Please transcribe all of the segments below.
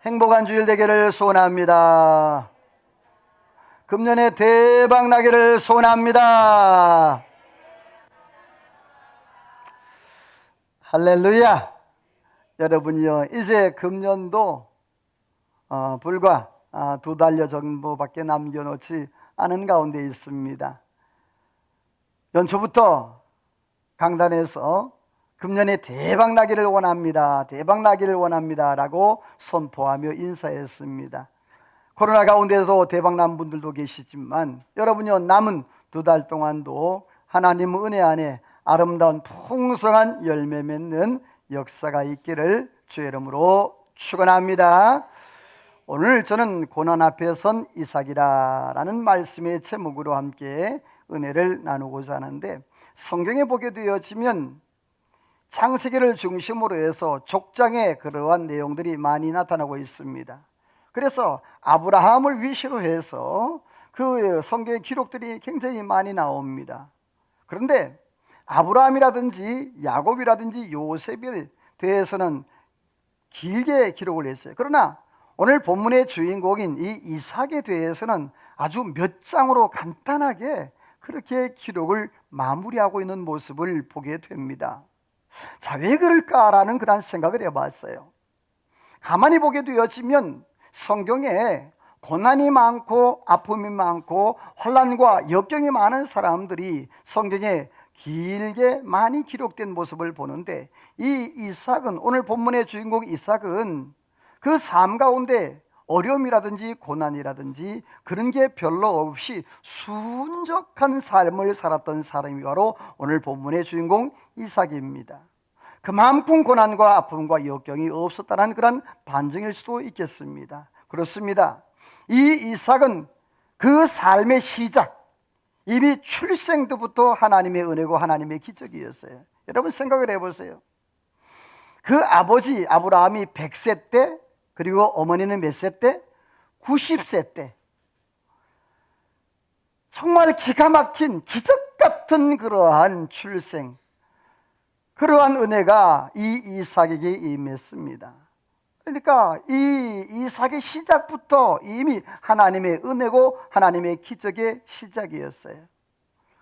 행복한 주일 되기를 소원합니다. 금년에 대박 나기를 소원합니다. 할렐루야. 여러분이요, 이제 금년도 불과 2달여 정도밖에 남겨놓지 않은 가운데 있습니다. 연초부터 강단에서 금년에 대박 나기를 원합니다. 대박 나기를 원합니다. 라고 선포하며 인사했습니다. 코로나 가운데서 대박 난 분들도 계시지만 여러분요, 남은 2달 동안도 하나님 은혜 안에 아름다운 풍성한 열매 맺는 역사가 있기를 주의 이름으로 축원합니다. 오늘 저는 고난 앞에 선 이삭이라는 말씀의 제목으로 함께 은혜를 나누고자 하는데, 성경에 보게 되어지면 창세기를 중심으로 해서 족장에 그러한 내용들이 많이 나타나고 있습니다. 그래서 아브라함을 위시로 해서 그 성경의 기록들이 굉장히 많이 나옵니다. 그런데 아브라함이라든지 야곱이라든지 요셉에 대해서는 길게 기록을 했어요. 그러나 오늘 본문의 주인공인 이 이삭에 대해서는 아주 몇 장으로 간단하게 그렇게 기록을 마무리하고 있는 모습을 보게 됩니다. 자, 왜 그럴까라는 그런 생각을 해봤어요. 가만히 보게 되어지면 성경에 고난이 많고 아픔이 많고 환난과 역경이 많은 사람들이 성경에 길게 많이 기록된 모습을 보는데, 이 이삭은, 오늘 본문의 주인공 이삭은 그 삶 가운데 어려움이라든지 고난이라든지 그런 게 별로 없이 순적한 삶을 살았던 사람이 바로 오늘 본문의 주인공 이삭입니다. 그만큼 고난과 아픔과 역경이 없었다는 그런 반증일 수도 있겠습니다. 그렇습니다. 이 이삭은 그 삶의 시작, 이미 출생 때부터 하나님의 은혜고 하나님의 기적이었어요. 여러분 생각을 해보세요. 그 아버지 아브라함이 100세 때, 그리고 어머니는 몇 세 때? 90세 때. 정말 기가 막힌 기적 같은 그러한 출생, 그러한 은혜가 이 이삭에게 임했습니다. 그러니까 이 이삭의 시작부터 이미 하나님의 은혜고 하나님의 기적의 시작이었어요.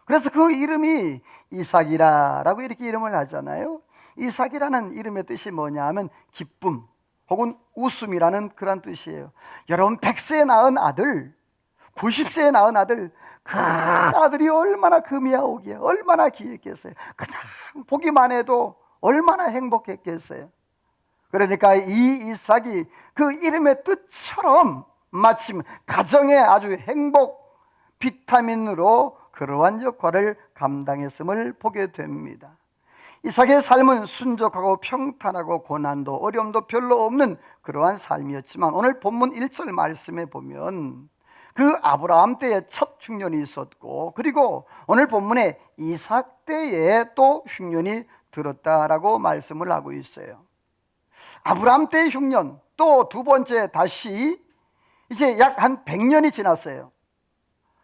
그래서 그 이름이 이삭이라고 이렇게 이름을 하잖아요. 이삭이라는 이름의 뜻이 뭐냐 하면 기쁨 혹은 웃음이라는 그런 뜻이에요. 여러분, 100세에 낳은 아들, 90세에 낳은 아들, 그 아들이 얼마나 금이야오기에 얼마나 귀했겠어요. 그냥 보기만 해도 얼마나 행복했겠어요. 그러니까 이 이삭이 그 이름의 뜻처럼 마침 가정의 아주 행복 비타민으로 그러한 역할을 감당했음을 보게 됩니다. 이삭의 삶은 순적하고 평탄하고 고난도 어려움도 별로 없는 그러한 삶이었지만, 오늘 본문 1절 말씀에 보면 그 아브라함 때에 첫 흉년이 있었고, 그리고 오늘 본문에 이삭 때에 또 흉년이 들었다라고 말씀을 하고 있어요. 아브라함 때의 흉년, 또 두 번째 다시 이제 약 한 100년이 지났어요.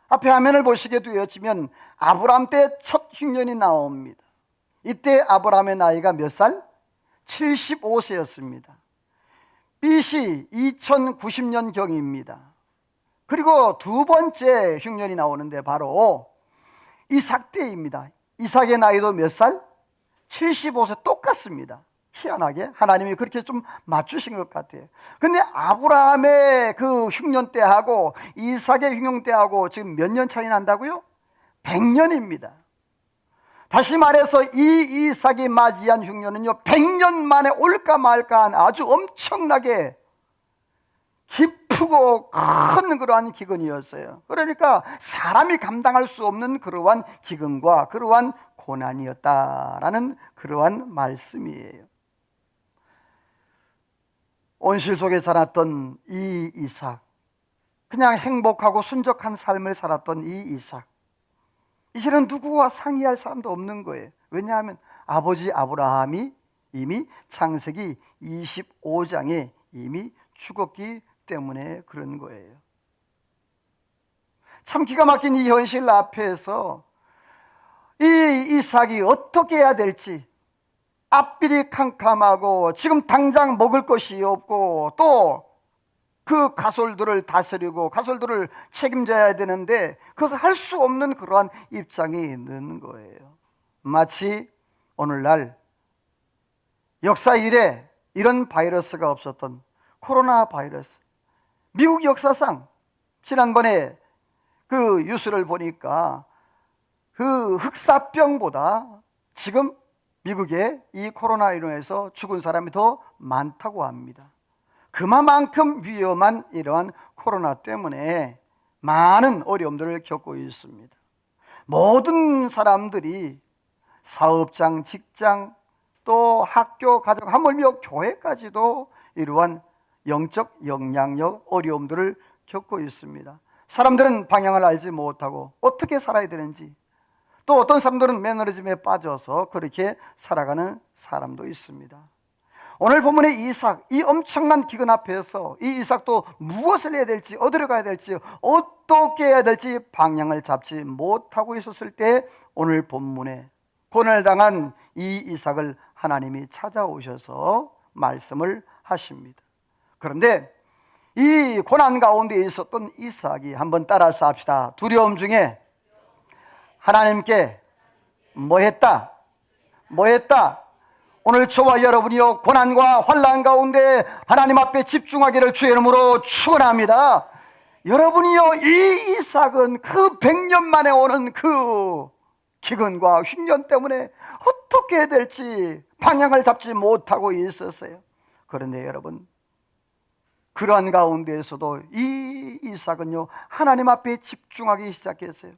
앞에 화면을 보시게 되어지면 아브라함 때 첫 흉년이 나옵니다. 이때 아브라함의 나이가 몇 살? 75세였습니다. BC 2090년경입니다. 그리고 두 번째 흉년이 나오는데 바로 이삭 때입니다. 이삭의 나이도 몇 살? 75세, 똑같습니다. 희한하게 하나님이 그렇게 좀 맞추신 것 같아요. 근데 아브라함의 그 흉년 때하고 이삭의 흉년 때하고 지금 몇 년 차이 난다고요? 100년입니다. 다시 말해서 이 이삭이 맞이한 흉년은요, 100년 만에 올까 말까한 아주 엄청나게 깊고 큰 그러한 기근이었어요. 그러니까 사람이 감당할 수 없는 그러한 기근과 그러한 고난이었다라는 그러한 말씀이에요. 온실 속에 자랐던 이 이삭, 그냥 행복하고 순적한 삶을 살았던 이 이삭, 이제는 누구와 상의할 사람도 없는 거예요. 왜냐하면 아버지 아브라함이 이미 창세기 25장에 이미 죽었기 때문에 그런 거예요. 참 기가 막힌 이 현실 앞에서 이 이삭이 어떻게 해야 될지, 앞길이 캄캄하고 지금 당장 먹을 것이 없고 또 그 가솔들을 다스리고 가솔들을 책임져야 되는데 그것을 할 수 없는 그러한 입장에 있는 거예요. 마치 오늘날 역사 이래 이런 바이러스가 없었던 코로나 바이러스, 미국 역사상 지난번에 그 뉴스를 보니까 그 흑사병보다 지금 미국에 이 코로나로 인해서 죽은 사람이 더 많다고 합니다. 그만큼 위험한 이러한 코로나 때문에 많은 어려움들을 겪고 있습니다. 모든 사람들이 사업장, 직장, 또 학교, 가정, 하물며 교회까지도 이러한 영적 영향력, 어려움들을 겪고 있습니다. 사람들은 방향을 알지 못하고 어떻게 살아야 되는지, 또 어떤 사람들은 매너리즘에 빠져서 그렇게 살아가는 사람도 있습니다. 오늘 본문의 이삭, 이 엄청난 기근 앞에서 이 이삭도 무엇을 해야 될지, 어디로 가야 될지, 어떻게 해야 될지 방향을 잡지 못하고 있었을 때 오늘 본문에 고난당한 이 이삭을 하나님이 찾아오셔서 말씀을 하십니다. 그런데 이 고난 가운데 있었던 이삭이, 한번 따라서 합시다. 두려움 중에 하나님께 뭐 했다? 오늘 저와 여러분이요, 고난과 환난 가운데 하나님 앞에 집중하기를 주의 이름으로 축원합니다. 여러분이요, 이 이삭은 그 100년 만에 오는 그 기근과 흉년 때문에 어떻게 해야 될지 방향을 잡지 못하고 있었어요. 그런데 여러분, 그러한 가운데에서도 이 이삭은요, 하나님 앞에 집중하기 시작했어요.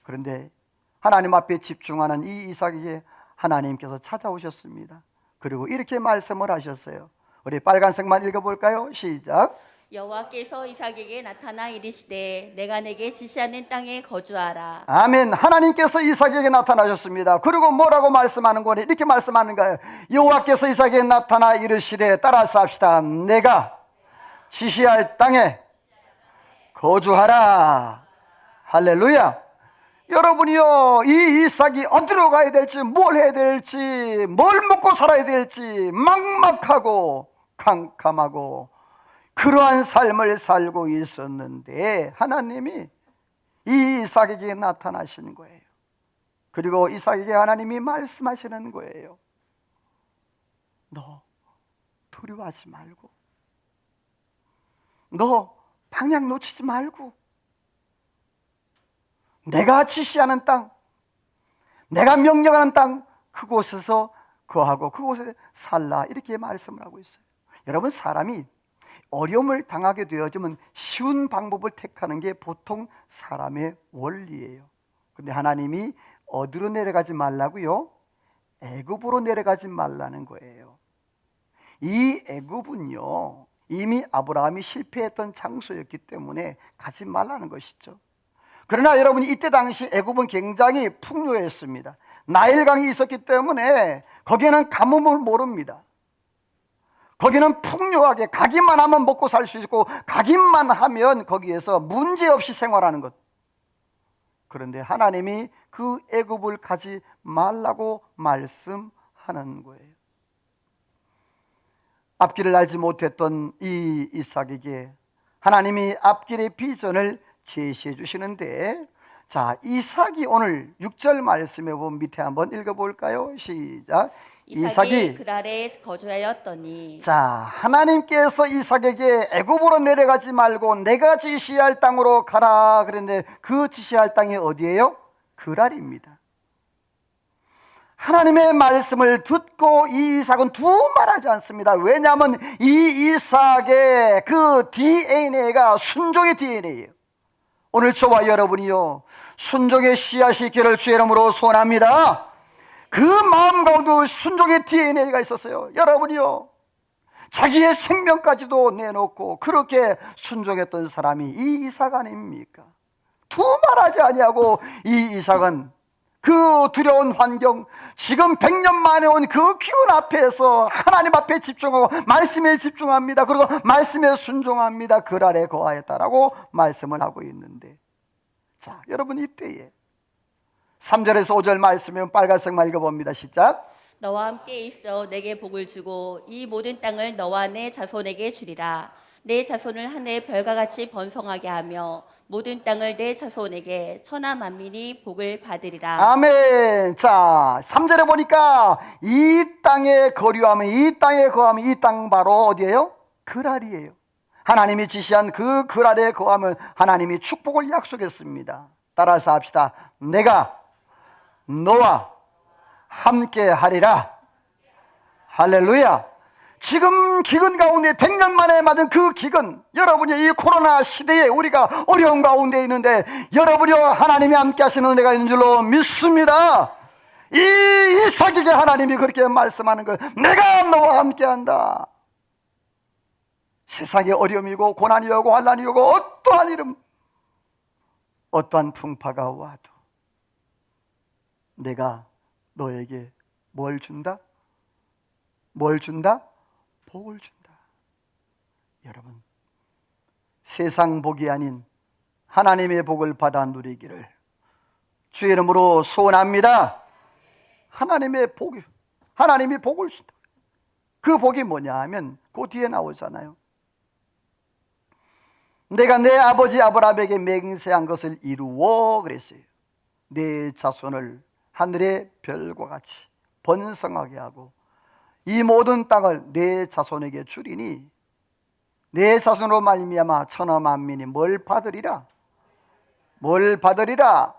그런데 하나님 앞에 집중하는 이 이삭에게 하나님께서 찾아오셨습니다. 그리고 이렇게 말씀을 하셨어요. 우리 빨간색만 읽어볼까요? 시작. 여호와께서 이삭에게 나타나 이르시되 내가 내게 지시하는 땅에 거주하라. 아멘. 하나님께서 이삭에게 나타나셨습니다. 그리고 뭐라고 말씀하는 거니? 이렇게 말씀하는 거예요. 여호와께서 이삭에게 나타나 이르시되, 따라서 합시다. 내가 지시할 땅에 거주하라. 할렐루야. 여러분이요, 이 이삭이 어디로 가야 될지, 뭘 해야 될지, 뭘 먹고 살아야 될지 막막하고 캄캄하고 그러한 삶을 살고 있었는데 하나님이 이 이삭에게 나타나시는 거예요. 그리고 이삭에게 하나님이 말씀하시는 거예요. 너 두려워하지 말고, 너 방향 놓치지 말고, 내가 지시하는 땅, 내가 명령하는 땅, 그곳에서 거하고 그곳에 살라, 이렇게 말씀을 하고 있어요. 여러분, 사람이 어려움을 당하게 되어지면 쉬운 방법을 택하는 게 보통 사람의 원리예요. 근데 하나님이 어디로 내려가지 말라고요? 애굽으로 내려가지 말라는 거예요. 이 애굽은요, 이미 아브라함이 실패했던 장소였기 때문에 가지 말라는 것이죠. 그러나 여러분이 이때 당시 애굽은 굉장히 풍요했습니다. 나일강이 있었기 때문에 거기에는 가뭄을 모릅니다. 거기는 풍요하게 가기만 하면 먹고 살 수 있고, 가기만 하면 거기에서 문제없이 생활하는 것. 그런데 하나님이 그 애굽을 가지 말라고 말씀하는 거예요. 앞길을 알지 못했던 이 이삭에게 하나님이 앞길의 비전을 제시해 주시는데, 자, 이삭이 오늘 6절 말씀에 보면 밑에 한번 읽어볼까요? 시작. 이삭이 그랄에 거주하였더니. 자, 하나님께서 이삭에게 애굽으로 내려가지 말고 내가 지시할 땅으로 가라 그랬는데, 그 지시할 땅이 어디예요? 그랄입니다. 하나님의 말씀을 듣고 이 이삭은 두말하지 않습니다. 왜냐하면 이 이삭의 그 DNA가 순종의 DNA예요. 오늘 저와 여러분이요, 순종의 씨앗이 있기를 주의 이름으로 소원합니다. 그 마음 가운데 순종의 DNA가 있었어요. 여러분이요, 자기의 생명까지도 내놓고 그렇게 순종했던 사람이 이 이삭 아닙니까? 두말하지 아니하고 이 이삭은 그 두려운 환경, 지금 100년 만에 온 그 기운 앞에서 하나님 앞에 집중하고 말씀에 집중합니다. 그리고 말씀에 순종합니다. 그랄에 거하였다라고 말씀을 하고 있는데, 자, 여러분, 이때에 3절에서 5절 말씀은 빨간색만 읽어봅니다. 시작. 너와 함께 있어 내게 복을 주고 이 모든 땅을 너와 내 자손에게 주리라. 내 자손을 하늘의 별과 같이 번성하게 하며 모든 땅을 내 자손에게 천하 만민이 복을 받으리라. 아멘. 자, 3절에 보니까 이 땅에 거류하면, 이 땅에 거하면, 이 땅 바로 어디예요? 그랄이에요. 하나님이 지시한 그 그랄에 거하면 하나님이 축복을 약속했습니다. 따라서 합시다. 내가 너와 함께 하리라. 할렐루야. 지금 기근 가운데 100년 만에 맞은 그 기근, 여러분이 이 코로나 시대에 우리가 어려운 가운데 있는데 여러분이와 하나님이 함께 하시는 은혜가 있는 줄로 믿습니다. 이 이삭에게 하나님이 그렇게 말씀하는 거예요. 내가 너와 함께 한다. 세상에 어려움이고 고난이 오고 환난이 오고 어떠한 이름, 어떠한 풍파가 와도 내가 너에게 뭘 준다? 뭘 준다? 복을 준다. 여러분, 세상 복이 아닌 하나님의 복을 받아 누리기를 주의 이름으로 소원합니다. 하나님의 복이, 하나님이 복을 준다. 그 복이 뭐냐 하면 그 뒤에 나오잖아요. 내가 내 아버지 아브라함에게 맹세한 것을 이루어 그랬어요. 내 자손을 하늘의 별과 같이 번성하게 하고 이 모든 땅을 내 자손에게 주리니 내 자손으로 말미암아 천하 만민이 뭘 받으리라? 뭘 받으리라?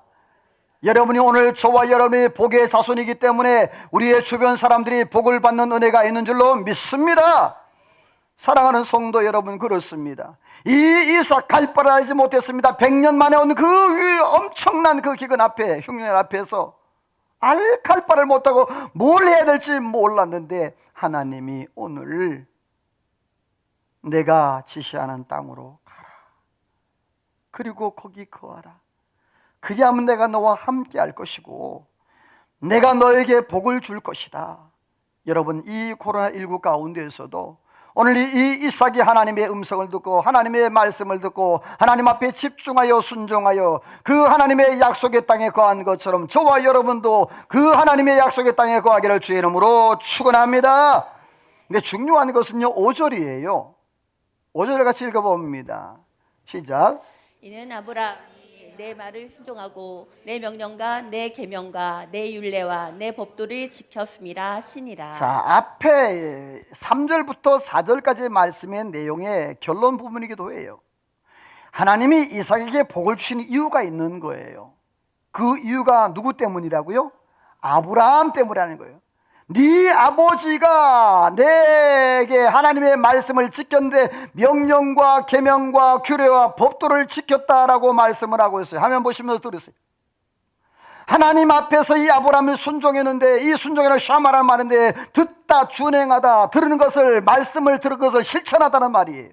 여러분이 오늘 저와 여러분이 복의 자손이기 때문에 우리의 주변 사람들이 복을 받는 은혜가 있는 줄로 믿습니다. 사랑하는 성도 여러분, 그렇습니다. 이 이삭 갈 바를 알지 못했습니다. 100년 만에 온 그 엄청난 그 기근 앞에, 흉년 앞에서 갈 바를 못하고 뭘 해야 될지 몰랐는데 하나님이 오늘 내가 지시하는 땅으로 가라. 그리고 거기 거하라. 그리하면 내가 너와 함께 할 것이고 내가 너에게 복을 줄 것이다. 여러분, 이 코로나19 가운데에서도 오늘 이 이삭이 하나님의 음성을 듣고 하나님의 말씀을 듣고 하나님 앞에 집중하여 순종하여 그 하나님의 약속의 땅에 거한 것처럼 저와 여러분도 그 하나님의 약속의 땅에 거하기를 주의 이름으로 축원합니다. 근데 중요한 것은요 5절이에요 5절을 같이 읽어봅니다. 시작. 이는 아브라함이 내 말을 순종하고 내 명령과 내 계명과 내 율례와 내 법도를 지켰음이라 하시니라. 자, 앞에 3절부터 4절까지 말씀의 내용의 결론 부분이기도 해요. 하나님이 이삭에게 복을 주시는 이유가 있는 거예요. 그 이유가 누구 때문이라고요? 아브라함 때문이라는 거예요. 네 아버지가 내게 하나님의 말씀을 지켰는데 명령과 계명과 규례와 법도를 지켰다라고 말씀을 하고 있어요. 화면 보시면서 들으세요. 하나님 앞에서 이 아브라함이 순종했는데 이 순종이라는 샤마란 말인데 듣다 준행하다, 들은 것을, 말씀을 들은 것을 실천하다는 말이에요.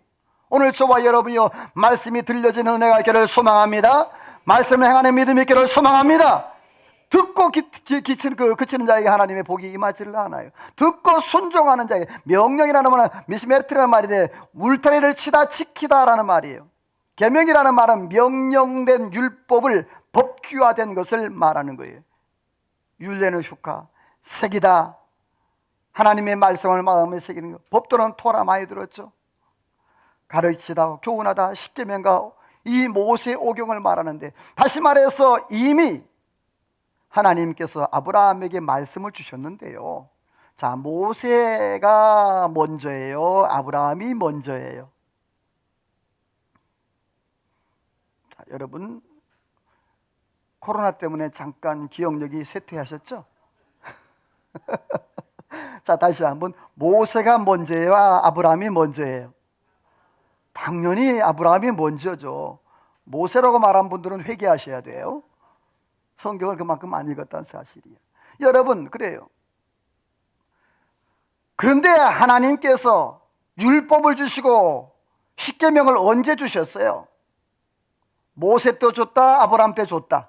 오늘 저와 여러분이요 말씀이 들려지는 은혜가 있기를 소망합니다. 말씀을 행하는 믿음이 있기를 소망합니다. 듣고 그치는 자에게 하나님의 복이 임하지를 않아요. 듣고 순종하는 자에게, 명령이라는 말은 미스메르트라는 말인데 울타리를 치다 지키다라는 말이에요. 계명이라는 말은 명령된 율법을 법규화된 것을 말하는 거예요. 율례는 슈카, 새기다, 하나님의 말씀을 마음에 새기는 것. 법도는 토라 많이 들었죠. 가르치다, 교훈하다, 십계명과 이 모세 오경을 말하는데, 다시 말해서 이미 하나님께서 아브라함에게 말씀을 주셨는데요. 자, 모세가 먼저예요? 아브라함이 먼저예요? 자, 여러분 코로나 때문에 잠깐 기억력이 쇠퇴하셨죠? 자, 다시 한번, 모세가 먼저예요? 아브라함이 먼저예요? 당연히 아브라함이 먼저죠. 모세라고 말한 분들은 회개하셔야 돼요. 성경을 그만큼 안 읽었다는 사실이에요. 여러분, 그래요. 그런데 하나님께서 율법을 주시고 십계명을 언제 주셨어요? 모세 때 줬다? 아브라함 때 줬다?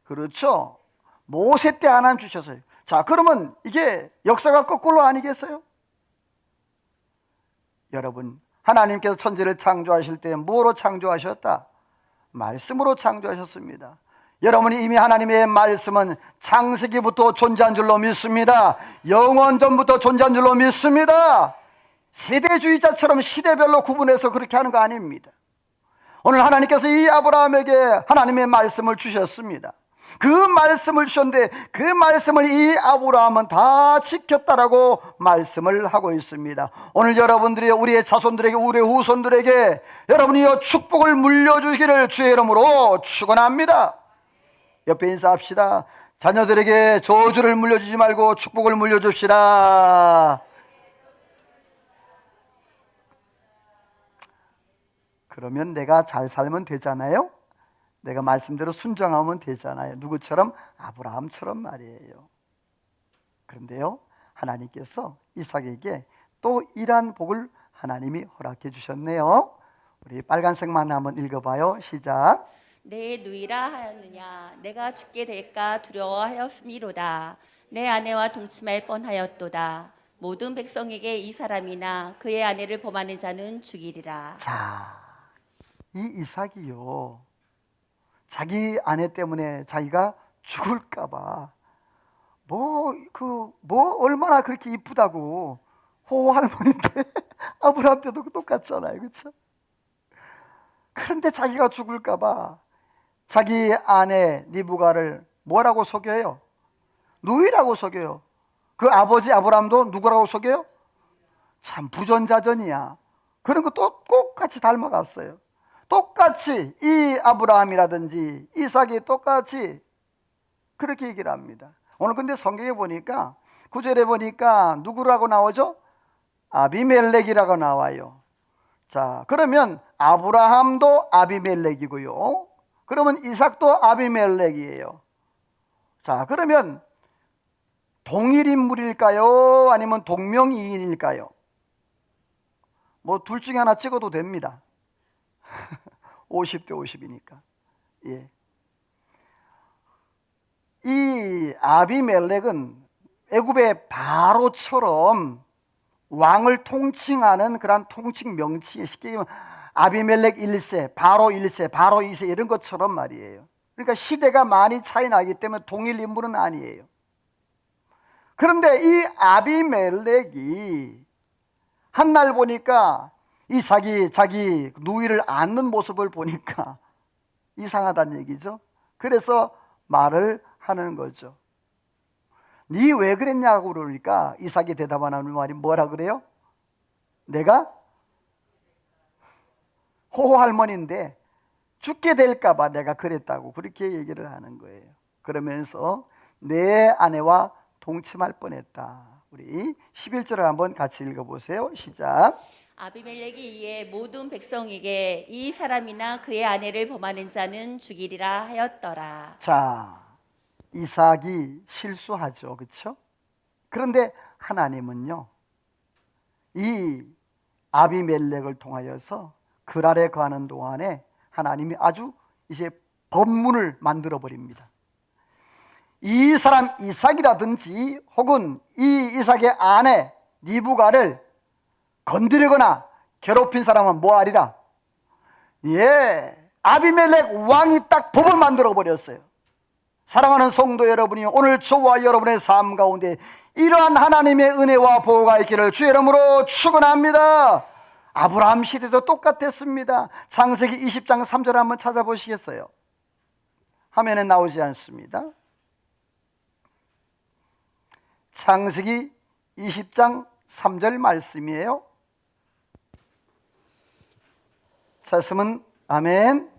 그렇죠. 모세 때 하나님 주셨어요. 자, 그러면 이게 역사가 거꾸로 아니겠어요? 여러분, 하나님께서 천지를 창조하실 때 뭐로 창조하셨다? 말씀으로 창조하셨습니다. 여러분이 이미 하나님의 말씀은 창세기부터 존재한 줄로 믿습니다. 영원전부터 존재한 줄로 믿습니다. 세대주의자처럼 시대별로 구분해서 그렇게 하는 거 아닙니다. 오늘 하나님께서 이 아브라함에게 하나님의 말씀을 주셨습니다. 그 말씀을 주셨는데 그 말씀을 이 아브라함은 다 지켰다라고 말씀을 하고 있습니다. 오늘 여러분들이 우리의 자손들에게, 우리의 후손들에게 여러분이 이 축복을 물려주기를 주의 이름으로 축원합니다. 옆에 인사합시다. 자녀들에게 저주를 물려주지 말고 축복을 물려줍시다. 그러면 내가 잘 살면 되잖아요. 내가 말씀대로 순종하면 되잖아요. 누구처럼? 아브라함처럼 말이에요. 그런데요, 하나님께서 이삭에게 또 이러한 복을 하나님이 허락해 주셨네요. 우리 빨간색만 한번 읽어봐요. 시작. 내 누이라 하였느냐 내가 죽게 될까 두려워하였음이로다. 내 아내와 동침할 뻔하였도다. 모든 백성에게 이 사람이나 그의 아내를 범하는 자는 죽이리라. 자, 이 이삭이요, 자기 아내 때문에 자기가 죽을까봐 얼마나 그렇게 이쁘다고 호호 할머니인데 아브라함 때도 똑같잖아요, 그렇죠? 그런데 자기가 죽을까봐 자기 아내 리브가를 뭐라고 속여요? 누이라고 속여요. 그 아버지 아브라함도 누구라고 속여요? 참 부전자전이야. 그런 거 똑같이 닮아갔어요. 똑같이 이 아브라함이라든지 이삭이 똑같이 그렇게 얘기를 합니다. 오늘 근데 성경에 보니까 9절에 보니까 누구라고 나오죠? 아비멜렉이라고 나와요. 자, 그러면 아브라함도 아비멜렉이고요. 그러면 이삭도 아비멜렉이에요. 자, 그러면 동일 인물일까요? 아니면 동명이인일까요? 뭐 둘 중에 하나 찍어도 됩니다. 50대 50이니까. 예. 이 아비멜렉은 애굽의 바로처럼 왕을 통칭하는 그런 통칭 명칭이 쉽게 얘기하면 아비멜렉 1세, 바로 1세, 바로 2세 이런 것처럼 말이에요. 그러니까 시대가 많이 차이 나기 때문에 동일 인물은 아니에요. 그런데 이 아비멜렉이 한날 보니까 이삭이 자기 누이를 안는 모습을 보니까 이상하다는 얘기죠. 그래서 말을 하는 거죠. 니 왜 그랬냐고 그러니까 이삭이 대답하는 말이 뭐라 그래요? 내가 호호 할머니인데 죽게 될까 봐 내가 그랬다고 그렇게 얘기를 하는 거예요. 그러면서 내 아내와 동침할 뻔했다. 우리 11절을 한번 같이 읽어보세요. 시작. 아비멜렉이 이에 모든 백성에게 이 사람이나 그의 아내를 범하는 자는 죽이리라 하였더라. 자, 이삭이 실수하죠, 그렇죠? 그런데 하나님은요, 이 아비멜렉을 통하여서 그랄에 거하는 동안에 하나님이 아주 이제 법문을 만들어 버립니다. 이 사람 이삭이라든지 혹은 이 이삭의 아내 리브가를 건드리거나 괴롭힌 사람은 뭐하리라? 예, 아비멜렉 왕이 딱 법을 만들어 버렸어요. 사랑하는 성도 여러분이 오늘 저와 여러분의 삶 가운데 이러한 하나님의 은혜와 보호가 있기를 주의 이름으로 축원합니다. 아브라함 시대도 똑같았습니다. 창세기 20장 3절 한번 찾아보시겠어요? 화면에 나오지 않습니다. 창세기 20장 3절 말씀이에요. 찾으면 아멘.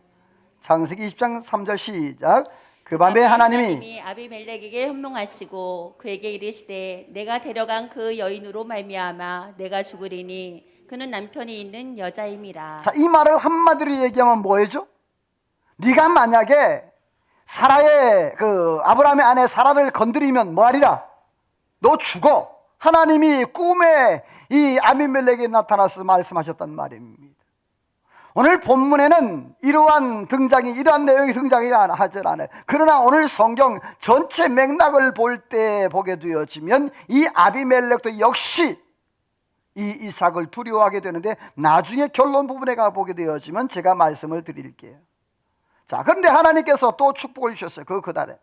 창세기 20장 3절 시작. 그 밤에 하나님이 아비멜렉에게 현몽하시고 그에게 이르시되 내가 데려간 그 여인으로 말미암아 내가 죽으리니 그는 남편이 있는 여자임이라. 자, 이 말을 한마디로 얘기하면 뭐예요? 네가 만약에 사라의 아브라함의 아내 사라를 건드리면 뭐하리라? 너 죽어. 하나님이 꿈에 이 아비멜렉에 나타나서 말씀하셨단 말입니다. 오늘 본문에는 이러한 내용이 등장이 하지 않아요. 그러나 오늘 성경 전체 맥락을 볼 때 보게 되어지면 이 아비멜렉도 역시 이 이삭을 두려워하게 되는데 나중에 결론 부분에 가 보게 되어지면 제가 말씀을 드릴게요. 자, 그런데 하나님께서 또 축복을 주셨어요. 그 달에.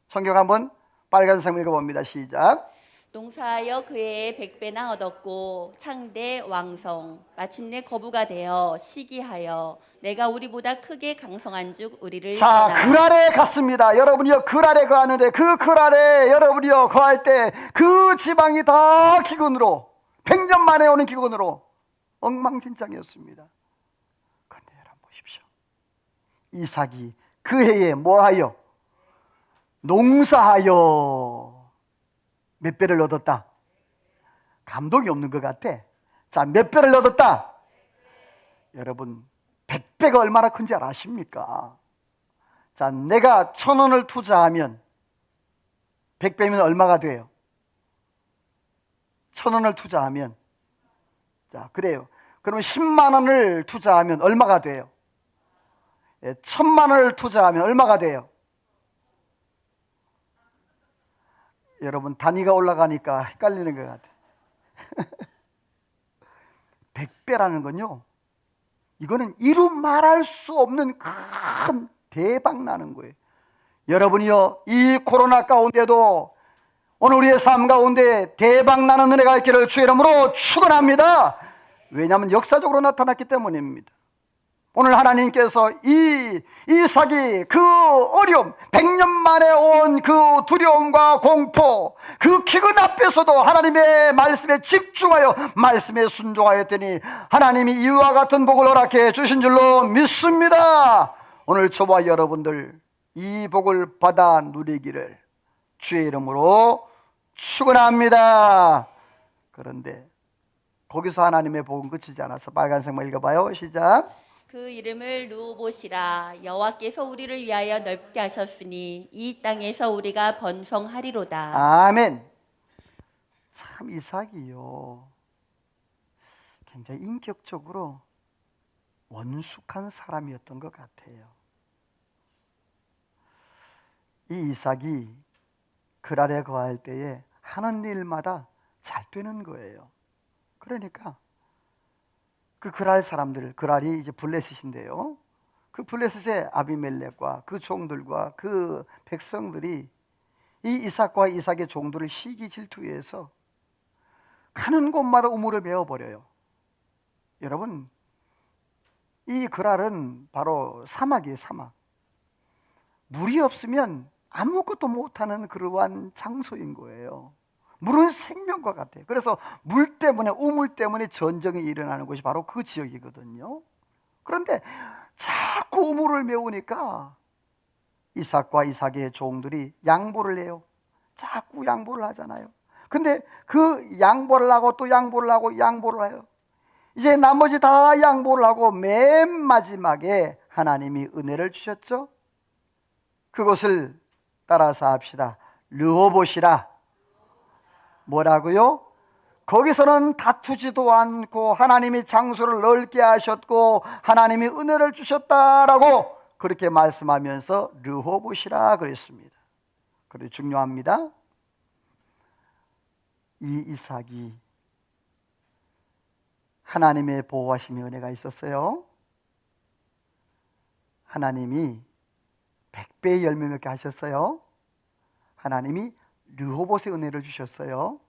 성경 한번 빨간색 읽어봅니다. 시작. 농사하여 그 해에 100배나 얻었고 창대 왕성 마침내 거부가 되어 시기하여 내가 우리보다 크게 강성한즉 우리를 자, 떠나. 그랄에 갔습니다. 여러분이요, 그랄에 거하는데 그 그랄에 여러분이요 거할 때 그 지방이 다 기근으로 100년 만에 오는 기근으로 엉망진창이었습니다. 그런데 여러분 보십시오. 이삭이 그 해에 뭐하여? 농사하여 몇 배를 얻었다? 감동이 없는 것 같아. 자, 몇 배를 얻었다? 여러분 100배가 얼마나 큰지 아십니까? 자, 내가 1,000원을 투자하면 100배면 얼마가 돼요? 1,000원을 투자하면, 자, 그래요. 그러면 10만 원을 투자하면 얼마가 돼요? 1,000만 원을 투자하면 얼마가 돼요? 여러분 단위가 올라가니까 헷갈리는 것 같아요. 100배라는 건요, 이거는 이루 말할 수 없는 큰 대박 나는 거예요. 여러분이요, 이 코로나 가운데도 오늘 우리의 삶 가운데 대박 나는 은혜가 있기를 주의 이름으로 축원합니다. 왜냐하면 역사적으로 나타났기 때문입니다. 오늘 하나님께서 이 이삭이 그 어려움, 100년 만에 온 그 두려움과 공포, 그 기근 앞에서도 하나님의 말씀에 집중하여 말씀에 순종하였더니 하나님이 이와 같은 복을 허락해 주신 줄로 믿습니다. 오늘 저와 여러분들 이 복을 받아 누리기를 주의 이름으로 축원합니다. 그런데 거기서 하나님의 복은 그치지 않아서 빨간색만 읽어봐요. 시작. 그 이름을 르호봇이라 여호와께서 우리를 위하여 넓게 하셨으니 이 땅에서 우리가 번성하리로다. 아멘. 참 이삭이요, 굉장히 인격적으로 원숙한 사람이었던 것 같아요. 이 이삭이 그랄에 거할 때에 하는 일마다 잘 되는 거예요. 그러니까 그 그랄 사람들, 그랄이 이제 블레셋인데요, 그 블레셋의 아비멜렉과 그 종들과 그 백성들이 이 이삭과 이삭의 종들을 시기 질투해서 가는 곳마다 우물을 메어버려요. 여러분, 이 그랄은 바로 사막이에요. 사막. 물이 없으면 아무것도 못하는 그러한 장소인 거예요. 물은 생명과 같아요. 그래서 물 때문에, 우물 때문에 전쟁이 일어나는 곳이 바로 그 지역이거든요. 그런데 자꾸 우물을 메우니까 이삭과 이삭의 종들이 양보를 해요. 자꾸 양보를 하잖아요. 근데 그 양보를 하고 또 양보를 하고 양보를 해요. 이제 나머지 다 양보를 하고 맨 마지막에 하나님이 은혜를 주셨죠. 그것을 따라서 합시다. 르호봇이라. 뭐라고요? 거기서는 다투지도 않고 하나님이 장소를 넓게 하셨고 하나님이 은혜를 주셨다라고 그렇게 말씀하면서 르호봇이라 그랬습니다. 그래 중요합니다. 이 이삭이 하나님의 보호하심의 은혜가 있었어요. 하나님이 100배의 열매 맺게 하셨어요. 하나님이 르호봇의 은혜를 주셨어요.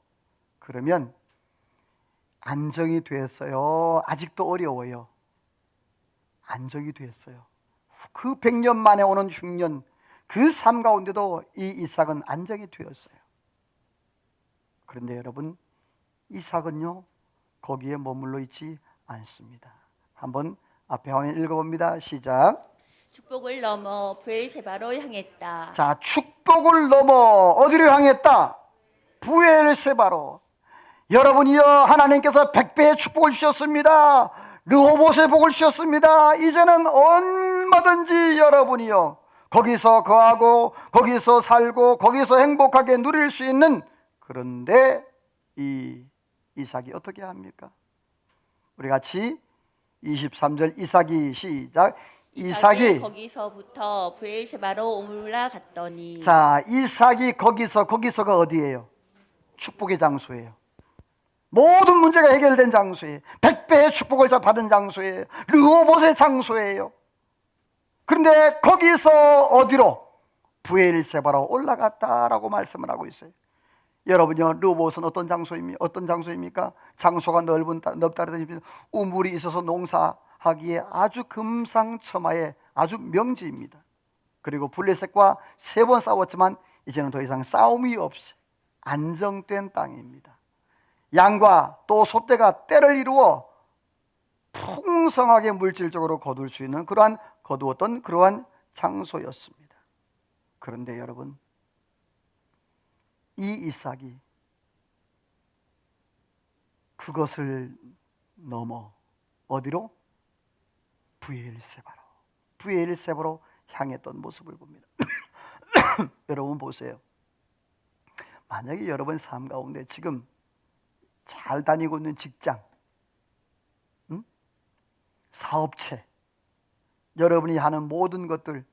그러면 안정이 됐어요? 아직도 어려워요? 안정이 됐어요. 그 100년 만에 오는 흉년, 그 삶 가운데도 이 이삭은 안정이 되었어요. 그런데 여러분, 이삭은요 거기에 머물러 있지 않습니다. 한번 앞에 화면 읽어봅니다. 시작. 축복을 넘어 브엘세바로 향했다. 자, 축복을 넘어 어디로 향했다? 브엘세바로. 여러분이요, 하나님께서 100배의 축복을 주셨습니다. 르호봇의 복을 주셨습니다. 이제는 얼마든지 여러분이요 거기서 거하고 거기서 살고 거기서 행복하게 누릴 수 있는, 그런데 이 이삭이 어떻게 합니까? 우리 같이 23절 이삭이 시작. 이삭이 거기서부터 브엘세바로 올라갔더니. 자, 이삭이 거기서가 어디예요? 축복의 장소예요. 모든 문제가 해결된 장소예요. 100배의 축복을 받은 장소예요. 르호봇의 장소예요. 그런데 거기서 어디로? 브엘세바로 올라갔다라고 말씀을 하고 있어요. 여러분요, 르봇은 어떤 장소입니까? 장소가 넓다라든지 우물이 있어서 농사하기에 아주 금상첨화의 아주 명지입니다. 그리고 블레셋과 3번 싸웠지만 이제는 더 이상 싸움이 없이 안정된 땅입니다. 양과 또 소떼가 때를 이루어 풍성하게 물질적으로 거둘 수 있는 거두었던 그러한 장소였습니다. 그런데 여러분, 이 이삭이 그것을 넘어 어디로? 브엘세바로 향했던 모습을 봅니다. 여러분 보세요. 만약에 여러분 삶 가운데 지금 잘 다니고 있는 직장, 사업체, 여러분이 하는 모든 것들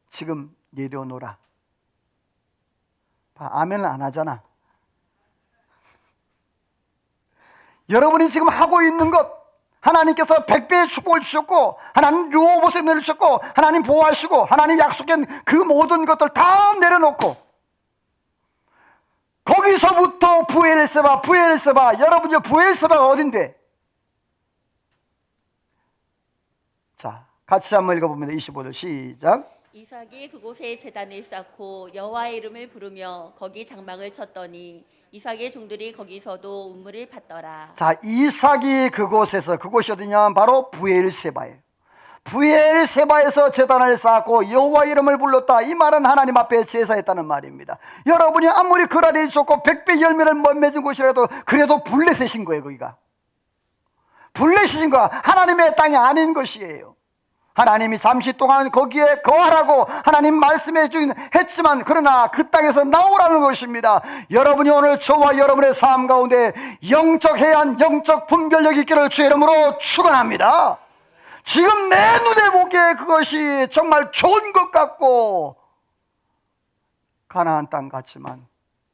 지금 내려놓으라. 아멘을 안 하잖아. 여러분이 지금 하고 있는 것, 하나님께서 100배의 축복을 주셨고, 하나님 류호봇에 내려주셨고, 하나님 보호하시고, 하나님 약속한 그 모든 것들 다 내려놓고, 거기서부터 브엘세바. 여러분요, 브엘세바가 어딘데? 자, 같이 한번 읽어봅니다. 25절 시작. 이삭이 그곳에 제단을 쌓고 여호와의 이름을 부르며 거기 장막을 쳤더니 이삭의 종들이 거기서도 우물을 팠더라. 자, 이삭이 그곳이 어디냐? 바로 브엘세바예요. 브엘세바에서 제단을 쌓고 여호와 이름을 불렀다. 이 말은 하나님 앞에 제사했다는 말입니다. 여러분이 아무리 그랄이 좋고 100배 열매를 맺은 곳이라도 그래도 블레셋인 거예요. 거기가 블레셋인 거야. 하나님의 땅이 아닌 것이에요. 하나님이 잠시 동안 거기에 거하라고 하나님 말씀해 주긴 했지만, 그러나 그 땅에서 나오라는 것입니다. 여러분이 오늘 저와 여러분의 삶 가운데 영적 해안, 영적 분별력이 있기를 주의 이름으로 축원합니다. 지금 내 눈에 보기에 그것이 정말 좋은 것 같고 가나안 땅 같지만,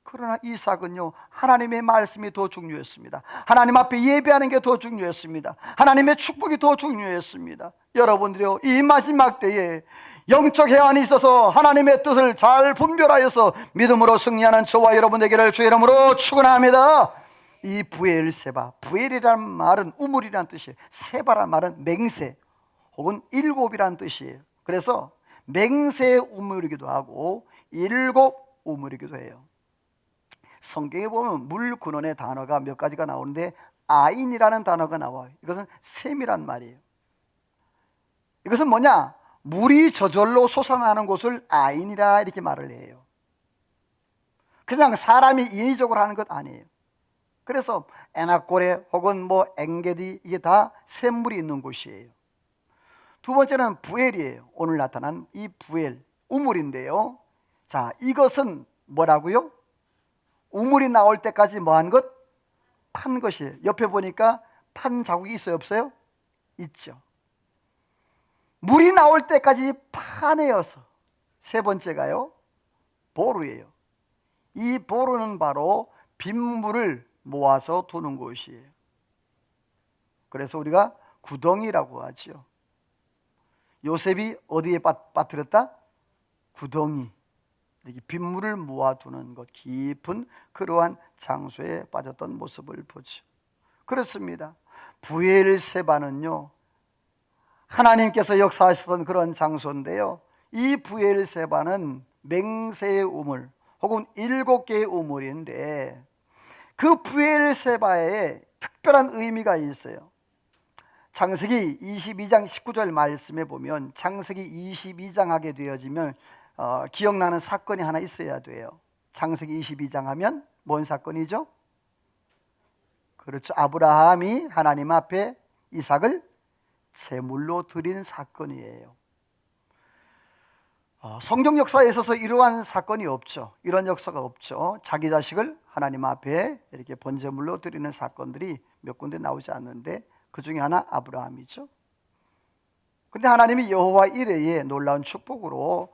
그러나 이삭은요, 하나님의 말씀이 더 중요했습니다. 하나님 앞에 예배하는 게 더 중요했습니다. 하나님의 축복이 더 중요했습니다. 여러분들이요, 이 마지막 때에 영적 해안이 있어서 하나님의 뜻을 잘 분별하여서 믿음으로 승리하는 저와 여러분 되기를 주의 이름으로 축원합니다. 이 부엘이라는 말은 우물이라는 뜻이에요. 세바라는 말은 맹세 혹은 7이라는 뜻이에요. 그래서 맹세의 우물이기도 하고 7 우물이기도 해요. 성경에 보면 물 근원의 단어가 몇 가지가 나오는데 아인이라는 단어가 나와요. 이것은 샘이란 말이에요. 이것은 뭐냐? 물이 저절로 솟아나는 곳을 아인이라 이렇게 말을 해요. 그냥 사람이 인위적으로 하는 것 아니에요. 그래서 에나꼬레 혹은 엥게디, 이게 다 샘물이 있는 곳이에요. 두 번째는 부엘이에요. 오늘 나타난 이 부엘, 우물인데요. 자, 이것은 뭐라고요? 우물이 나올 때까지 뭐한 것? 판 것이에요. 옆에 보니까 판 자국이 있어요, 없어요? 있죠. 물이 나올 때까지 파내어서. 세 번째가요, 보루예요. 이 보루는 바로 빗물을 모아서 두는 곳이에요. 그래서 우리가 구덩이라고 하죠. 요셉이 어디에 빠뜨렸다? 구덩이. 이렇게 빗물을 모아두는 것, 깊은 그러한 장소에 빠졌던 모습을 보죠. 그렇습니다. 부엘세바는요, 하나님께서 역사하셨던 그런 장소인데요, 이 부엘세바는 맹세의 우물 혹은 7개의 우물인데, 그 부엘세바에 특별한 의미가 있어요. 창세기 22장 19절 말씀에 보면, 창세기 22장 하게 되어지면 기억나는 사건이 하나 있어야 돼요. 창세기 22장 하면 뭔 사건이죠? 그렇죠. 아브라함이 하나님 앞에 이삭을 제물로 드린 사건이에요. 성경 역사에 있어서 이러한 사건이 없죠. 이런 역사가 없죠. 자기 자식을 하나님 앞에 이렇게 번제물로 드리는 사건들이 몇 군데 나오지 않는데, 그 중에 하나 아브라함이죠. 근데 하나님이 여호와 이레의 놀라운 축복으로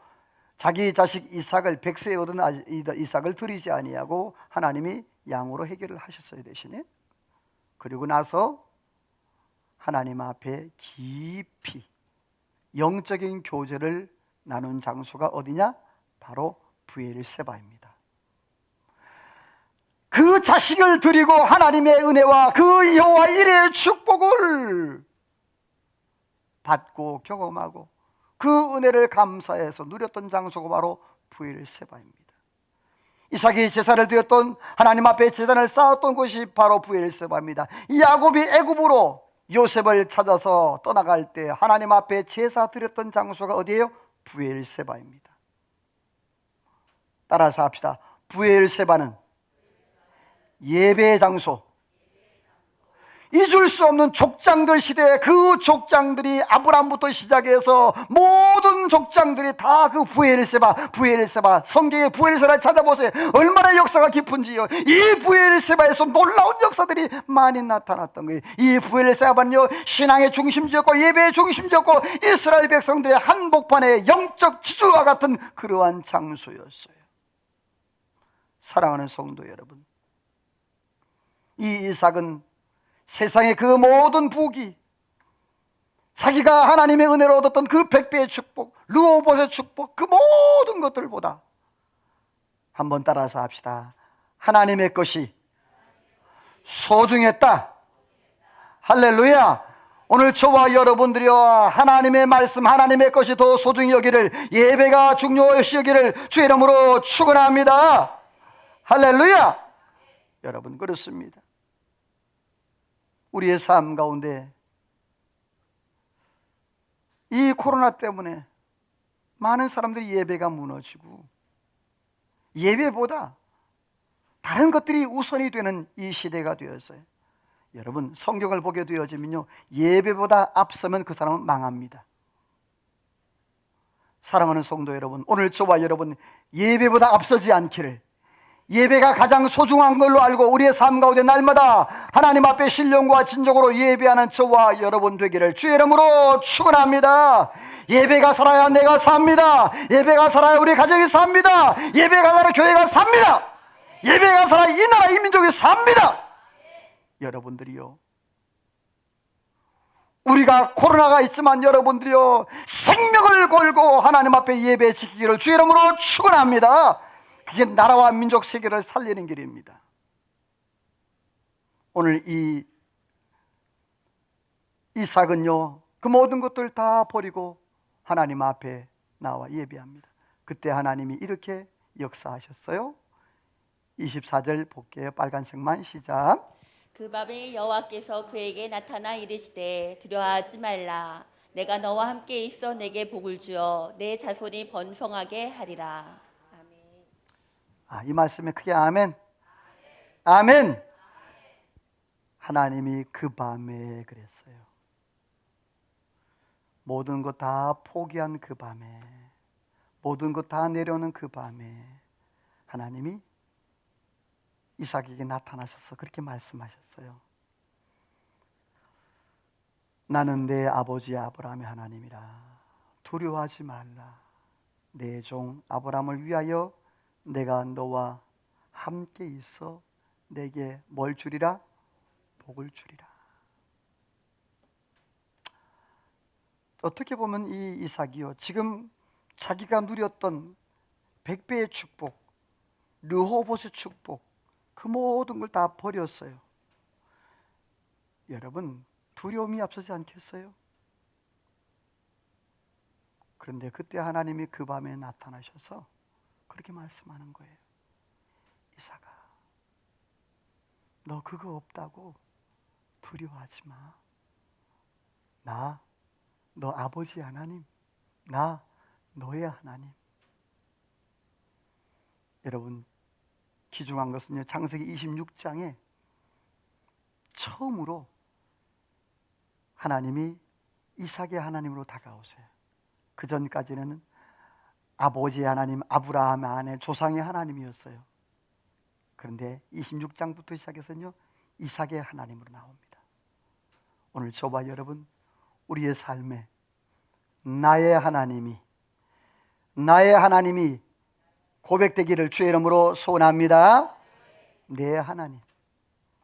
자기 자식 이삭을, 100세에 얻은 이삭을 드리지 아니하고 하나님이 양으로 해결을 하셨어요, 대신에. 그리고 나서 하나님 앞에 깊이 영적인 교제를 나눈 장소가 어디냐? 바로 브엘세바입니다. 그 자식을 드리고 하나님의 은혜와 그 여호와 일의 축복을 받고 경험하고 그 은혜를 감사해서 누렸던 장소가 바로 브엘세바입니다. 이삭이 제사를 드렸던, 하나님 앞에 제단을 쌓았던 곳이 바로 브엘세바입니다. 야곱이 애굽으로 요셉을 찾아서 떠나갈 때 하나님 앞에 제사 드렸던 장소가 어디예요? 브엘세바입니다. 따라서 합시다. 브엘세바는 예배의 장소, 잊을 수 없는 족장들 시대에 그 족장들이 아브라함부터 시작해서 모든 족장들이 다 그 브엘세바, 성경의 브엘세바를 찾아보세요. 얼마나 역사가 깊은지요. 이 브엘세바에서 놀라운 역사들이 많이 나타났던 거예요. 이 브엘세바는요, 신앙의 중심지였고 예배의 중심지였고 이스라엘 백성들의 한복판의 영적 지주와 같은 그러한 장소였어요. 사랑하는 성도 여러분, 이 이삭은 세상의 그 모든 부귀, 자기가 하나님의 은혜로 얻었던 그 100배의 축복, 르호봇의 축복, 그 모든 것들보다, 한번 따라서 합시다. 하나님의 것이 소중했다. 할렐루야. 오늘 저와 여러분들이요, 하나님의 말씀, 하나님의 것이 더 소중히 여기를, 예배가 중요시 여기를 주의 이름으로 축원합니다. 할렐루야. 여러분, 그렇습니다. 우리의 삶 가운데 이 코로나 때문에 많은 사람들이 예배가 무너지고 예배보다 다른 것들이 우선이 되는 이 시대가 되었어요. 여러분, 성경을 보게 되어지면요, 예배보다 앞서면 그 사람은 망합니다. 사랑하는 성도 여러분, 오늘 저와 여러분 예배보다 앞서지 않기를, 예배가 가장 소중한 걸로 알고 우리의 삶 가운데 날마다 하나님 앞에 신령과 진정으로 예배하는 저와 여러분 되기를 주의 이름으로 축원합니다. 예배가 살아야 내가 삽니다. 예배가 살아야 우리 가정이 삽니다. 예배가 살아야 교회가 삽니다. 예배가 살아야 이 나라 이 민족이 삽니다. 여러분들이요, 우리가 코로나가 있지만 여러분들이요, 생명을 걸고 하나님 앞에 예배 지키기를 주의 이름으로 축원합니다. 그게 나라와 민족 세계를 살리는 길입니다. 오늘 이 이삭은요, 그 모든 것들 다 버리고 하나님 앞에 나와 예배합니다. 그때 하나님이 이렇게 역사하셨어요. 24절 볼게요. 빨간색만 시작. 그 밤에 여호와께서 그에게 나타나 이르시되 두려워하지 말라. 내가 너와 함께 있어 내게 복을 주어 내 자손이 번성하게 하리라. 이 말씀에 크게 아멘. 아멘. 하나님이 그 밤에 그랬어요. 모든 것 다 포기한 그 밤에, 모든 것 다 내려오는 그 밤에 하나님이 이삭에게 나타나셔서 그렇게 말씀하셨어요. 나는 내 아버지 아브라함의 하나님이라. 두려워하지 말라. 내 종 아브라함을 위하여 내가 너와 함께 있어 내게 뭘 주리라? 복을 주리라. 어떻게 보면 이 이삭이요, 지금 자기가 누렸던 100배의 축복, 르호봇의 축복, 그 모든 걸 다 버렸어요. 여러분, 두려움이 앞서지 않겠어요? 그런데 그때 하나님이 그 밤에 나타나셔서 그렇게 말씀하는 거예요. 이삭아, 너 그거 없다고 두려워하지 마. 나, 너 아버지 하나님, 나 너의 하나님. 여러분, 귀중한 것은요, 창세기 26장에 처음으로 하나님이 이삭의 하나님으로 다가오세요. 그 전까지는 아버지의 하나님, 아브라함의 아내, 조상의 하나님이었어요. 그런데 26장부터 시작해서는요, 이삭의 하나님으로 나옵니다. 오늘 저와 여러분, 우리의 삶에 나의 하나님이 고백되기를 주의 이름으로 소원합니다. 내 하나님.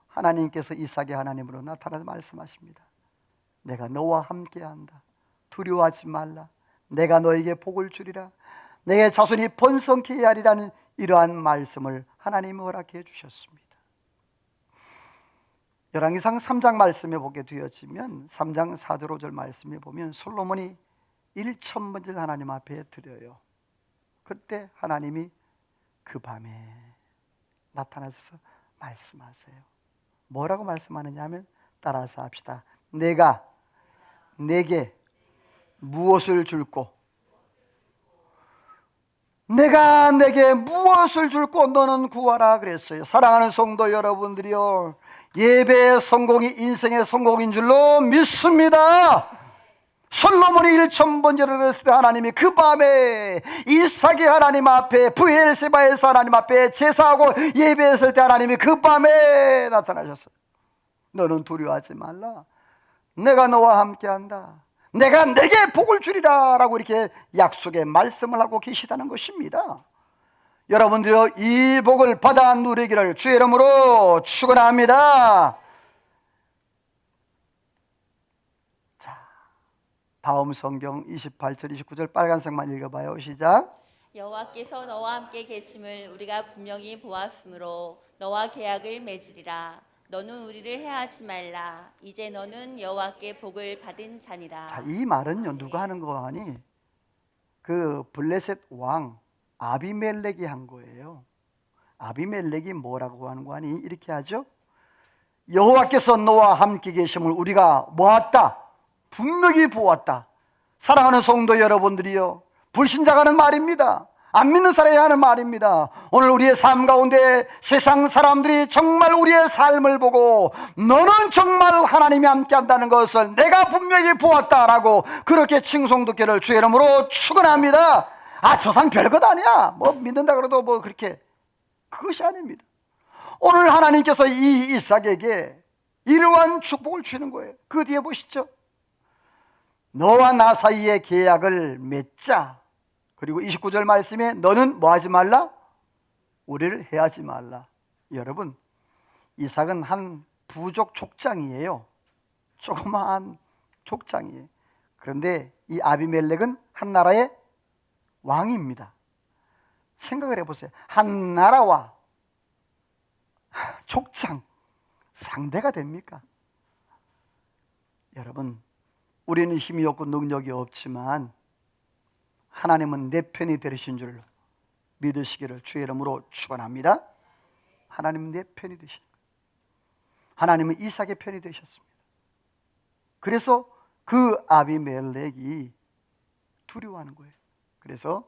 하나님께서 이삭의 하나님으로 나타나서 말씀하십니다. 내가 너와 함께한다. 두려워하지 말라. 내가 너에게 복을 주리라. 내 자손이 번성케 하리라는 이러한 말씀을 하나님이 허락해 주셨습니다. 열왕기상 3장 말씀에 보게 되어지면 3장 4절 5절 말씀에 보면 솔로몬이 1,000번째를 하나님 앞에 드려요. 그때 하나님이 그 밤에 나타나셔서 말씀하세요. 뭐라고 말씀하느냐 하면 따라서 합시다. 내가 내게 무엇을 줄고, 내가 내게 무엇을 줄고 너는 구하라 그랬어요. 사랑하는 성도 여러분들이요, 예배의 성공이 인생의 성공인 줄로 믿습니다. 솔로몬이 1,000번째를 그랬을 때 하나님이 그 밤에 이삭이 하나님 앞에 브엘세바에서 하나님 앞에 제사하고 예배했을 때 하나님이 그 밤에 나타나셨어요. 너는 두려워하지 말라. 내가 너와 함께한다. 내가 내게 복을 주리라 라고 이렇게 약속의 말씀을 하고 계시다는 것입니다. 여러분들이 이 복을 받아 누리기를 주의 이름으로 축원합니다. 자, 다음 성경 28절 29절 빨간색만 읽어봐요. 시작. 여호와께서 너와 함께 계심을 우리가 분명히 보았으므로 너와 계약을 맺으리라. 너는 우리를 해하지 말라. 이제 너는 여호와께 복을 받은 자니라. 자, 이 말은요, 누가 하는 거 아니? 그 블레셋 왕 아비멜렉이 한 거예요. 아비멜렉이 뭐라고 하는 거 아니? 이렇게 하죠. 여호와께서 너와 함께 계심을 우리가 보았다. 분명히 보았다. 사랑하는 성도 여러분들이요, 불신자가 하는 말입니다. 안 믿는 사람이 하는 말입니다. 오늘 우리의 삶 가운데 세상 사람들이 정말 우리의 삶을 보고 너는 정말 하나님이 함께한다는 것을 내가 분명히 보았다라고 그렇게 칭송듣기를 주의 이름으로 축원합니다. 아, 저 사람 별것 아니야, 뭐 믿는다 그래도 뭐 그렇게, 그것이 아닙니다. 오늘 하나님께서 이 이삭에게 이러한 축복을 주시는 거예요. 그 뒤에 보시죠. 너와 나 사이의 계약을 맺자. 그리고 29절 말씀에 너는 뭐 하지 말라? 우리를 해하지 말라. 여러분, 이삭은 한 부족 족장이에요. 조그마한 족장이에요. 그런데 이 아비멜렉은 한 나라의 왕입니다. 생각을 해보세요. 한 나라와 족장, 상대가 됩니까? 여러분, 우리는 힘이 없고 능력이 없지만 하나님은 내 편이 되신 줄 믿으시기를 주의 이름으로 축원합니다. 하나님은 내 편이 되신 거예요. 하나님은 이삭의 편이 되셨습니다. 그래서 그 아비멜렉이 두려워하는 거예요. 그래서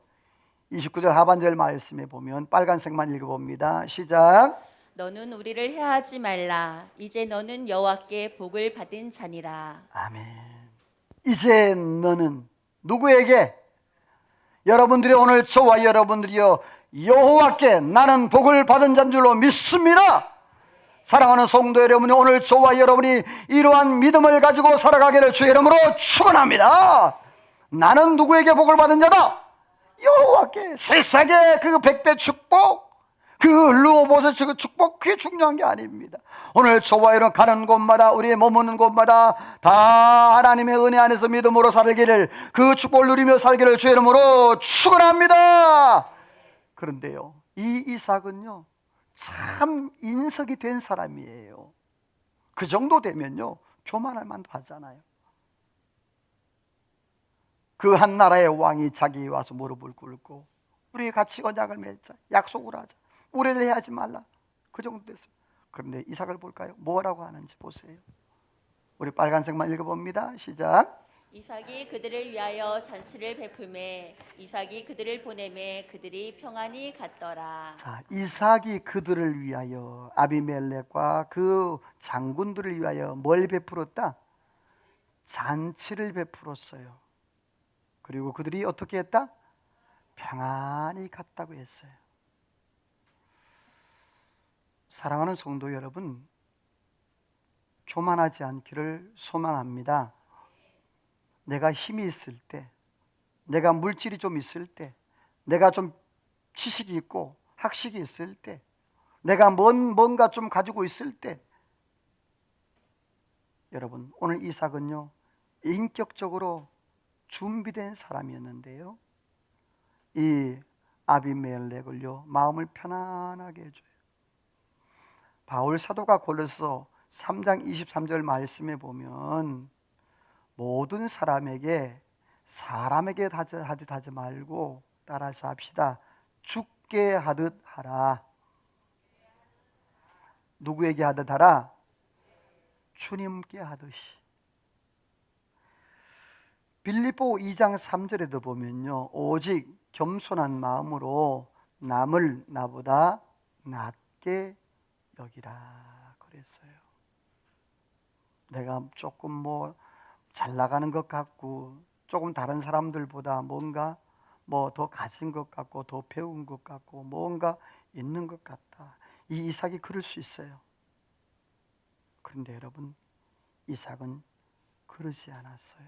29절 하반절 말씀에 보면 빨간색만 읽어봅니다. 시작. 너는 우리를 해하지 말라. 이제 너는 여호와께 복을 받은 자니라. 아멘. 이제 너는 누구에게? 여러분들이 오늘 저와 여러분들이요, 여호와께 나는 복을 받은 자인 줄로 믿습니다. 사랑하는 성도 여러분이 오늘 저와 여러분이 이러한 믿음을 가지고 살아가기를 주의 이름으로 축원합니다. 나는 누구에게 복을 받은 자다? 여호와께. 세상의 그 100배 축복, 그 르호보스 축복, 그게 중요한 게 아닙니다. 오늘 저와 여러분 가는 곳마다, 우리의 머무는 곳마다 다 하나님의 은혜 안에서 믿음으로 살기를, 그 축복을 누리며 살기를 주의 이름으로 축원합니다. 그런데요, 이 이삭은요 참 인석이 된 사람이에요. 그 정도 되면요 교만할 만도 하잖아요. 그 한 나라의 왕이 자기 와서 무릎을 꿇고 우리 같이 언약을 맺자, 약속을 하자, 우리를 해하지 말라, 그 정도 됐어요. 그런데 이삭을 볼까요? 뭐라고 하는지 보세요. 우리 빨간색만 읽어봅니다. 시작. 이삭이 그들을 위하여 잔치를 베풀매 이삭이 그들을 보내매 그들이 평안히 갔더라. 자, 이삭이 그들을 위하여, 아비멜렉과 그 장군들을 위하여 뭘 베풀었다? 잔치를 베풀었어요. 그리고 그들이 어떻게 했다? 평안히 갔다고 했어요. 사랑하는 성도 여러분, 교만하지 않기를 소망합니다. 내가 힘이 있을 때, 내가 물질이 좀 있을 때, 내가 좀 지식이 있고 학식이 있을 때, 내가 뭔가 좀 가지고 있을 때, 여러분 오늘 이삭은요 인격적으로 준비된 사람이었는데요, 이 아비멜렉을요 마음을 편안하게 해줘요. 바울 사도가 골로새 3장 23절 말씀에 보면 모든 사람에게 하지 말고 따라서 합시다. 죽게 하듯 하라. 누구에게 하듯 하라? 주님께 하듯이. 빌립보 2장 3절에도 보면요, 오직 겸손한 마음으로 남을 나보다 낫게 여기라 그랬어요. 내가 조금 잘 나가는 것 같고, 조금 다른 사람들보다 뭔가 더 가진 것 같고, 더 배운 것 같고, 뭔가 있는 것 같다. 이 이삭이 그럴 수 있어요. 그런데 여러분, 이삭은 그러지 않았어요.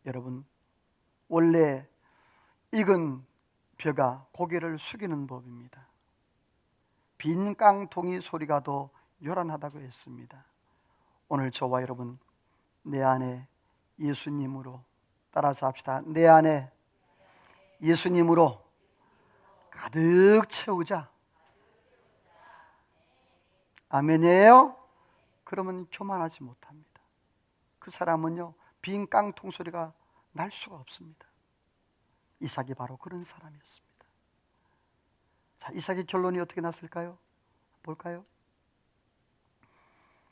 여러분, 원래 익은 벼가 고개를 숙이는 법입니다. 빈 깡통이 소리가 더 요란하다고 했습니다. 오늘 저와 여러분, 내 안에 예수님으로, 따라서 합시다. 내 안에 예수님으로 가득 채우자. 아멘이에요? 그러면 교만하지 못합니다. 그 사람은요, 빈 깡통 소리가 날 수가 없습니다. 이삭이 바로 그런 사람이었습니다. 자, 이삭의 결론이 어떻게 났을까요? 볼까요?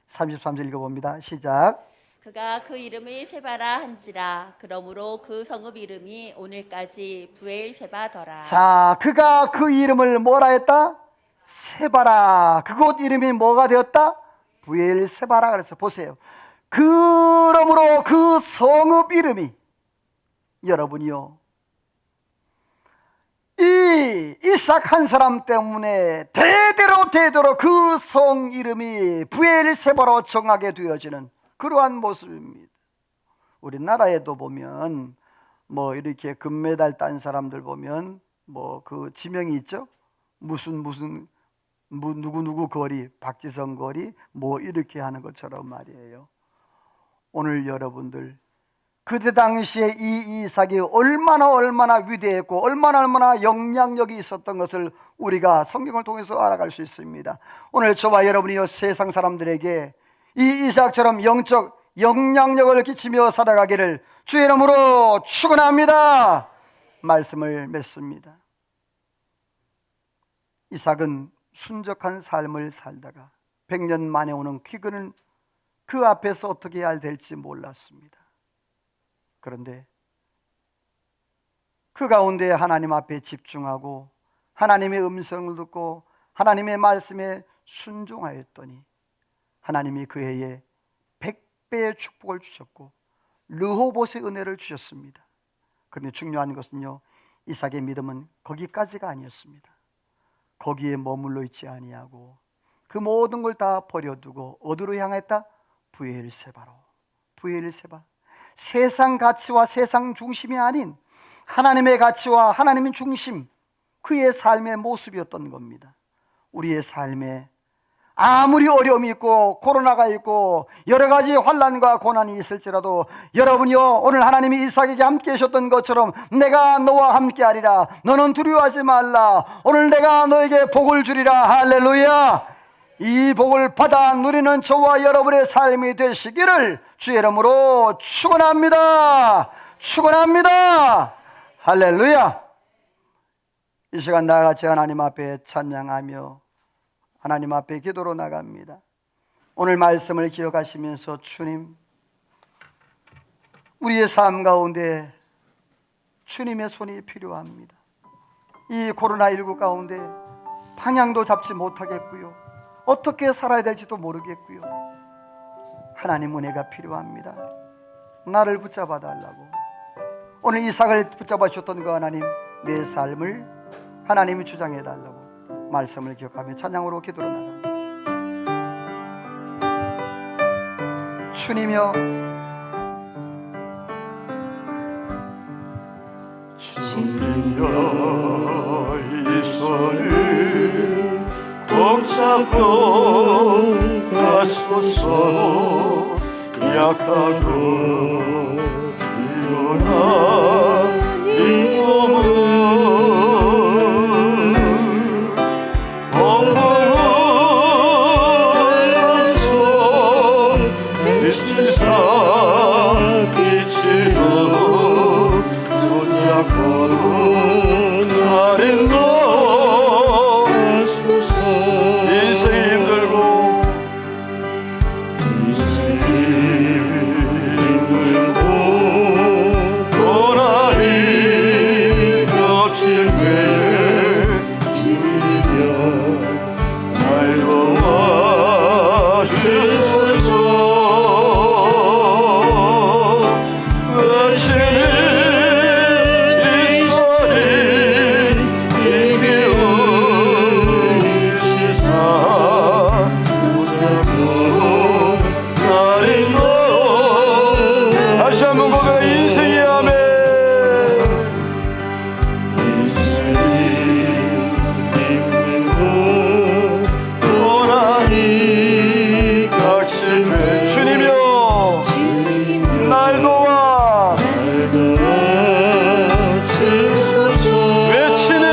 33절 읽어봅니다. 시작. 그가 그 이름을 세바라 한지라. 그러므로 그 성읍 이름이 오늘까지 부엘세바더라. 자, 그가 그 이름을 뭐라 했다? 세바라. 그곳 이름이 뭐가 되었다? 부엘세바라. 그래서 보세요. 그러므로 그 성읍 이름이, 여러분이요, 이 이삭 한 사람 때문에 대대로 그 성 이름이 부엘세바로 정하게 되어지는 그러한 모습입니다. 우리나라에도 보면 이렇게 금메달 딴 사람들 보면 그 지명이 있죠. 무슨 누구 거리, 박지성 거리 이렇게 하는 것처럼 말이에요. 오늘 여러분들, 그때 당시에 이 이삭이 얼마나 위대했고 얼마나 영향력이 있었던 것을 우리가 성경을 통해서 알아갈 수 있습니다. 오늘 저와 여러분이 세상 사람들에게 이 이삭처럼 영적 영향력을 끼치며 살아가기를 주의 이름으로 축원합니다. 말씀을 맺습니다. 이삭은 순적한 삶을 살다가 100년 만에 오는 기근을 그 앞에서 어떻게 해야 될지 몰랐습니다. 그런데 그 가운데 하나님 앞에 집중하고 하나님의 음성을 듣고 하나님의 말씀에 순종하였더니 하나님이 그 해에 100배의 축복을 주셨고 르호봇의 은혜를 주셨습니다. 그런데 중요한 것은요, 이삭의 믿음은 거기까지가 아니었습니다. 거기에 머물러 있지 아니하고 그 모든 걸 다 버려두고 어디로 향했다? 부엘세바로. 부엘세바. 세상 가치와 세상 중심이 아닌 하나님의 가치와 하나님의 중심, 그의 삶의 모습이었던 겁니다. 우리의 삶에 아무리 어려움이 있고 코로나가 있고 여러 가지 환난과 고난이 있을지라도 여러분이요, 오늘 하나님이 이삭에게 함께 하셨던 것처럼 내가 너와 함께 하리라, 너는 두려워하지 말라, 오늘 내가 너에게 복을 주리라. 할렐루야. 이 복을 받아 누리는 저와 여러분의 삶이 되시기를 주의 이름으로 축원합니다. 축원합니다. 할렐루야. 이 시간 나같이 하나님 앞에 찬양하며 하나님 앞에 기도로 나갑니다. 오늘 말씀을 기억하시면서 주님, 우리의 삶 가운데 주님의 손이 필요합니다. 이 코로나19 가운데 방향도 잡지 못하겠고요, 어떻게 살아야 될지도 모르겠고요, 하나님 은혜가 필요합니다. 나를 붙잡아 달라고. 오늘 이삭을 붙잡아 주셨던 그 하나님, 내 삶을 하나님이 주장해 달라고 말씀을 기억하며 찬양으로 기도로 나갑니다. 주님이여, 주님이여, 이 손을 꼭 잡고 가소서. 약하고 하나님 몸을 엉거려서 빛이사 빛으로 손잡고 나를 넣으소서. 인생이 힘들고 고난이 겹칠 때에 주님이여 날 도와주소서. 외치는 이 소리 힘겨운 시사 손잡고 나를 넣어. 다시 한번 고백해. 인생이 아멘. 인생이 힘들고 고난이 닥칠 때 주님이여 날 도와 주소서. 외치는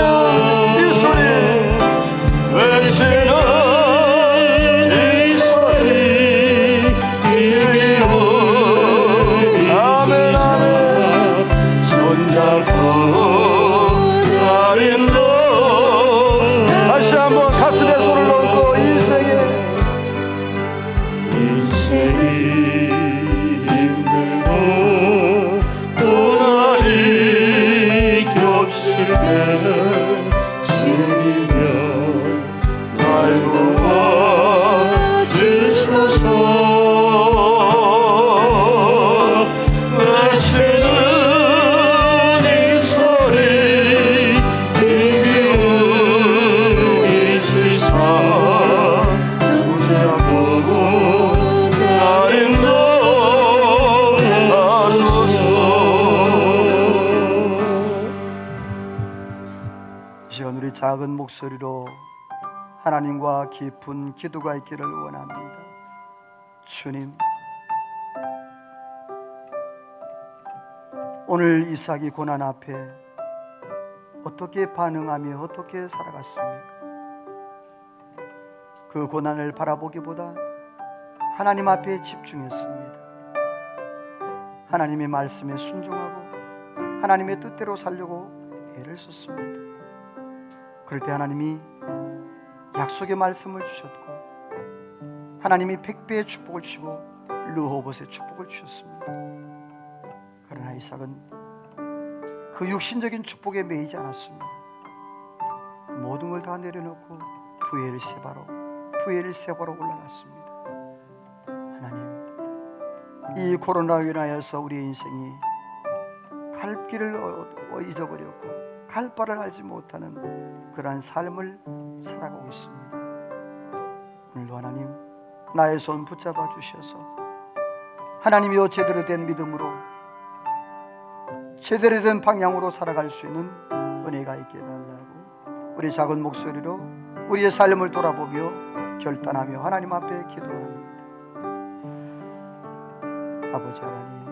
이 소리 외치는 이 소리 힘겨운 아멘 아멘. 손잡고 나를 넣어. 다시 한번 가슴에 손을 얹고 인생이 힘들고 고난이 겹칠 때는 주님여 날 도와주소서. 외치는 이 소리 힘겨운 이 시사 손잡고 나를 넣어주소서. 이 시간 우리 작은 목소리로 하나님과 깊은 기도가 있기를 원합니다. 주님, 오늘 이삭이 고난 앞에 어떻게 반응하며 어떻게 살아갔습니까? 그 고난을 바라보기보다 하나님 앞에 집중했습니다. 하나님의 말씀에 순종하고 하나님의 뜻대로 살려고 애를 썼습니다. 그럴 때 하나님이 약속의 말씀을 주셨고 하나님이 100배의 축복을 주시고 르호봇의 축복을 주셨습니다. 그러나 이삭은 그 육신적인 축복에 매이지 않았습니다. 그 모든 걸 다 내려놓고 부엘세바로 올라갔습니다. 하나님, 이 코로나로 인하여서 우리의 인생이 갈 길을 잊어버렸고 갈 바를 알지 못하는 그러한 삶을 살아가고 있습니다. 오늘도 하나님, 나의 손 붙잡아 주셔서 하나님이여 제대로 된 믿음으로 제대로 된 방향으로 살아갈 수 있는 은혜가 있게 해달라고 우리 작은 목소리로 우리의 삶을 돌아보며 결단하며 하나님 앞에 기도합니다. 아버지 하나님,